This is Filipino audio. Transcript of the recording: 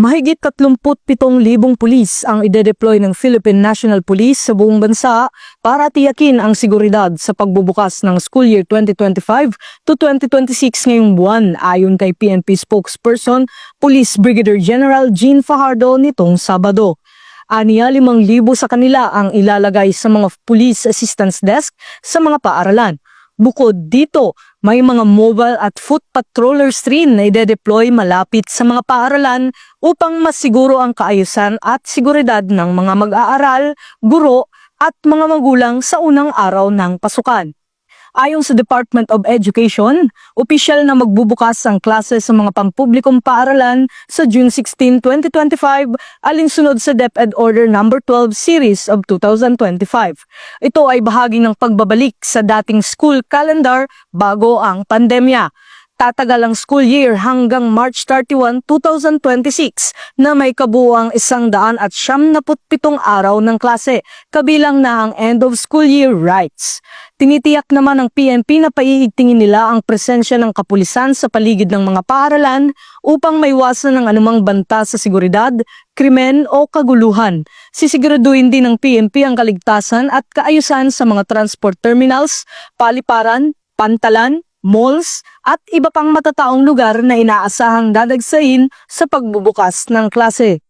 Mahigit 37,000 pulis ang ide-deploy ng Philippine National Police sa buong bansa para tiyakin ang seguridad sa pagbubukas ng school year 2025 to 2026 ngayong buwan ayon kay PNP spokesperson Police Brigadier General Jean Fajardo nitong Sabado. Aniya 5,000 sa kanila ang ilalagay sa mga police assistance desk sa mga paaralan. Bukod dito, may mga mobile at foot patrollers rin na ide-deploy malapit sa mga paaralan upang masiguro ang kaayusan at seguridad ng mga mag-aaral, guro at mga magulang sa unang araw ng pasukan. Ayon sa Department of Education, opisyal na magbubukas ang klase sa mga pampublikong paaralan sa June 16, 2025 alinsunod sa DepEd Order No. 12 Series of 2025. Ito ay bahagi ng pagbabalik sa dating school calendar bago ang pandemya. Tatagal ang school year hanggang March 31, 2026 na may kabuuang 197 araw ng klase, kabilang na ang end of school year rights. Tinitiyak naman ng PNP na paiigtingin nila ang presensya ng kapulisan sa paligid ng mga paaralan upang maiwasan ang anumang banta sa seguridad, krimen o kaguluhan. Sisiguraduhin din ng PNP ang kaligtasan at kaayusan sa mga transport terminals, paliparan, pantalan, malls at iba pang matataong lugar na inaasahang dadagsain sa pagbubukas ng klase.